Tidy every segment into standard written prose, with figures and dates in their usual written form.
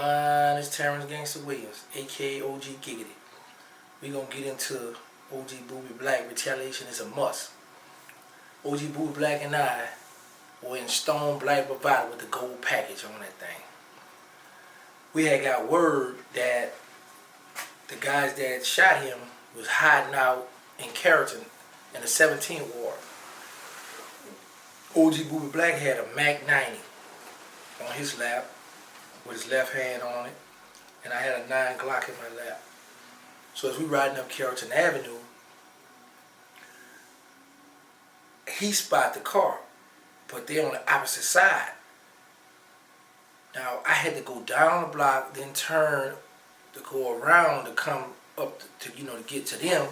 Mine is Terrence Gangster Williams, aka OG Giggity. We gonna get into OG Boobie Black. Retaliation is a must. OG Boobie Black and I were in Stone Black Bravado with the gold package on that thing. We had got word that the guys that shot him was hiding out in Carrollton in the 17th Ward. OG Boobie Black had a Mac 90 on his lap with his left hand on it, and I had a 9 Glock in my lap. So as we riding up Carrollton Avenue, he spot the car, but they're on the opposite side. Now I had to go down the block, then turn to go around to come up to to get to them.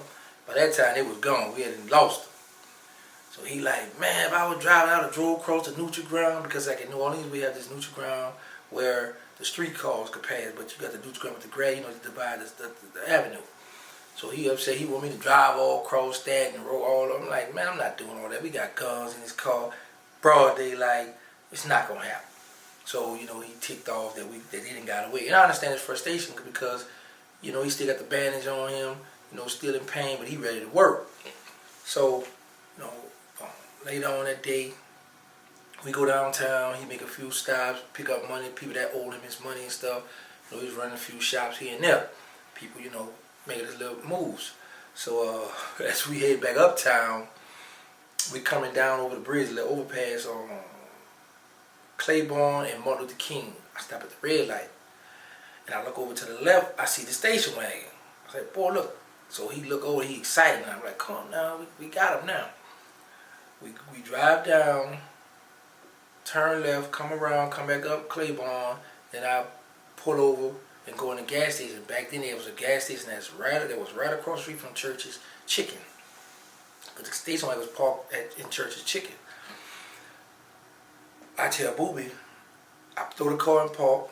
By that time they was gone. We had lost them. So he like, man, if I was driving, I would have drove across the neutral ground, because like in New Orleans we have this neutral ground where the street cars could pass, but you got the neutral ground with the gray, to divide the avenue. So he upset, he want me to drive all across that and roll all over. I'm like, man, I'm not doing all that. We got guns in this car. Broad daylight, it's not gonna happen. So, he ticked off that he didn't got away. And I understand his frustration because, he still got the bandage on him, still in pain, but he ready to work. So, later on that day, we go downtown, he make a few stops, pick up money, people that owe him his money and stuff. He's running a few shops here and there. People, making his little moves. So as we head back uptown, we coming down over the bridge, the overpass on Claiborne and Martin Luther King. I stop at the red light, and I look over to the left, I see the station wagon. I was like, boy, look. So he look over, he excited, and I'm like, come on now, we got him now. We drive down, turn left, come around, come back up Claiborne, then I pull over and go in the gas station. Back then there was a gas station that was right across the street from Church's Chicken. But the station wagon was parked in Church's Chicken. I tell Boobie, I throw the car in park,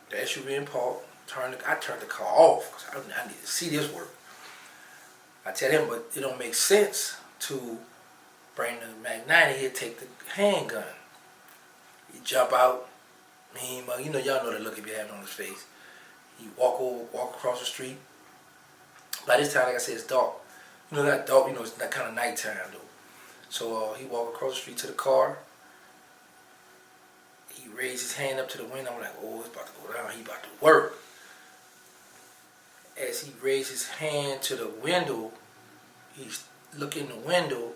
the SUV in park, I turned the car off because I need to see this work. I tell him, but it don't make sense to bring the Mac 90 here, take the handgun. He jump out, y'all know the look he be having on his face. He walk across the street. By this time, like I said, it's dark. Not dark, it's not kind of nighttime though. So he walk across the street to the car. He raised his hand up to the window. I'm like, oh, it's about to go down. He about to work. As he raised his hand to the window, he look in the window.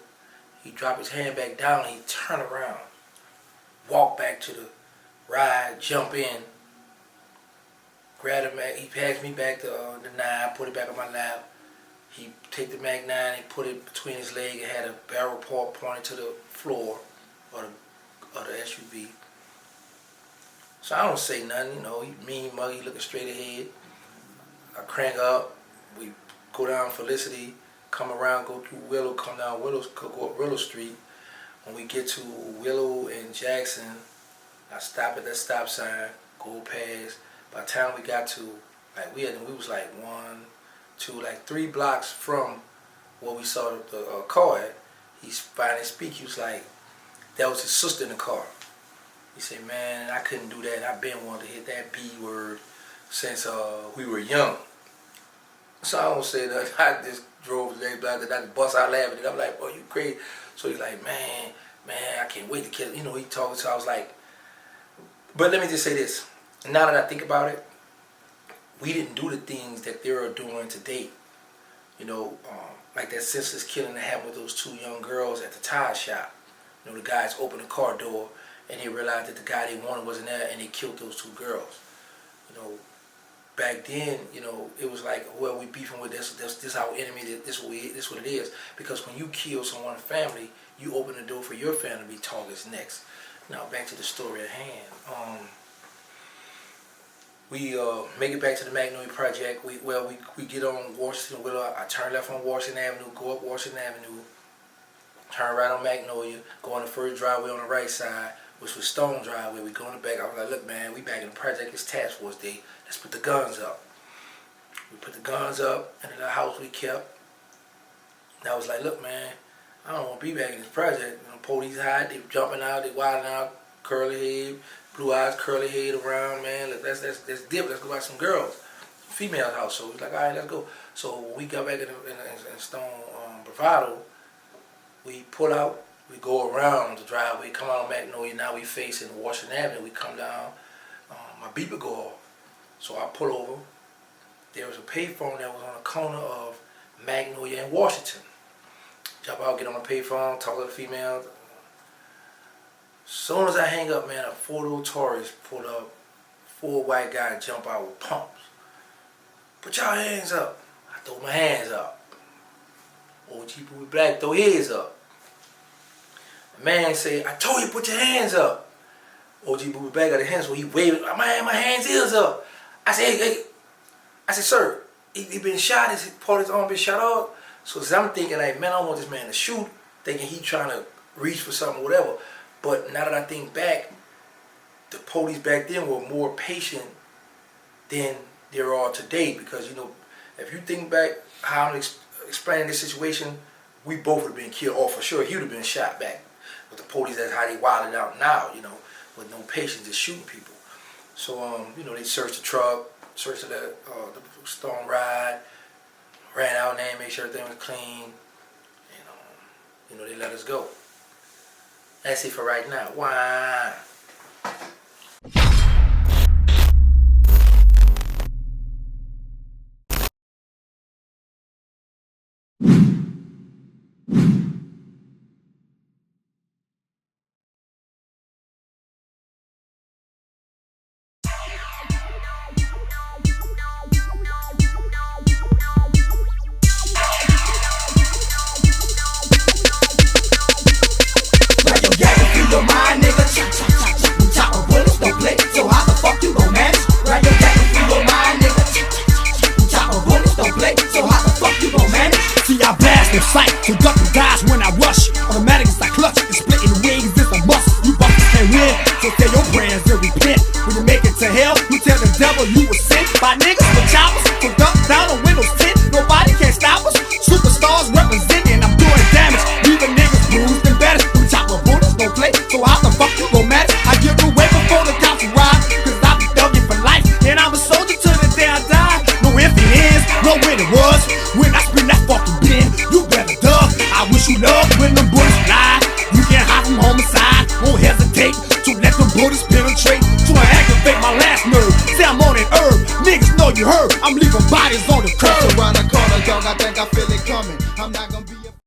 He drop his hand back down. And he turn around, walk back to the ride, jump in, grab the Mac. He passed me back the 9, put it back on my lap. He take the Mac 9 and put it between his leg and had a barrel pointed to the floor of the SUV. So I don't say nothing, he mean muggy, looking straight ahead. I crank up, we go down Felicity, come around, go through Willow, come down go up Willow Street. When we get to Willow and Jackson, I stop at that stop sign, go past. By the time we got to, we was like 3 blocks from where we saw the car at. He finally speak. He was like, that was his sister in the car. He said, man, I couldn't do that. I've been wanting to hit that B word since we were young. So I don't say that. I just drove to black and I just bust out laughing. And I'm like, boy, you crazy. So he's like, man, I can't wait to kill him. He talking. So I was like, but let me just say this. Now that I think about it, we didn't do the things that they are doing today. Like that senseless killing that happened with those 2 young girls at the tire shop. The guys opened the car door and they realized that the guy they wanted wasn't there, and they killed those 2 girls. Back then, it was like, well, we beefing with this our enemy, this what it is. Because when you kill someone's family, you open the door for your family to be targets next. Now back to the story at hand. We make it back to the Magnolia Project. We get on Washington Willow. I turn left on Washington Avenue, go up Washington Avenue, turn right on Magnolia, go on the first driveway on the right side, which was Stone driveway. We go in the back. I was like, look, man, we back in the project. It's task force day. Let's put the guns up. We put the guns up in the house we kept. And I was like, look, man, I don't want to be back in this project. Police hide, they jumping out, they wilding out, curly head, blue eyes, curly head around, man. Let's dip. Let's go out some girls, female house. So he's like, all right, let's go. So when we got back in Stone Bravado, we pull out, we go around the driveway, come out on Magnolia. Now we facing Washington Avenue. We come down, my beeper go off. So I pull over. There was a payphone that was on the corner of Magnolia and Washington. Jump out, get on the payphone, talk to the female. Soon as I hang up, man, a 4-door Taurus pulled up. 4 white guys jump out with pumps. Put y'all hands up. I throw my hands up. OG Boobie Black throw his up. The man say, I told you put your hands up. OG Boobie Black got his hands, so he waving. My hands is up. I said, hey. I said, sir, he been shot. His part of his arm been shot off. So I'm thinking, like, man, I don't want this man to shoot. Thinking he trying to reach for something, whatever. But now that I think back, the police back then were more patient than they are today. Because, you know, if you think back how I'm explaining this situation, we both would have been killed. Or for sure, he would have been shot back. But the police, that's how they wilded out now, you know, with no patience, just shooting people. So, you know, they searched the truck, searched the Stone ride, ran out there, made sure everything was clean. And, you know, they let us go. That's it for right now. Why? Your mind, nigga, chop, chop, chop, chop. We chop bullets, don't play. So how the fuck you gon' manage? Right your back through your mind, nigga, chop, chop, chop, chop. We chop bullets, don't play. So how the fuck you gon' manage? See, I blast in sight, conducting guys when I rush. Automatic is like clutch, and splitting wings is a must. You buckers can't win, so say your prayers and repent. When you make it to hell, you tell the devil you were sent by niggas with choppers. Conduct down on Windows 10, nobody can stop us. Superstars representing, I'm doing damage. Leaving niggas bruised and battered. We chop bullets, don't play. So how the fuck you gon' manage? I give you away before the cops arrive. Cause I be thugging for life, and I'm a soldier till the day I die. No if it is, no when it was. When I spin that fucking bin, you better duck. I wish you love when them bullets fly. You can't hide from homicide, won't hesitate to let them bullets penetrate. To aggravate my last nerve, say I'm on an herb. Niggas know you heard, I'm leaving bodies on the curb. Around the corner, dog, I think I feel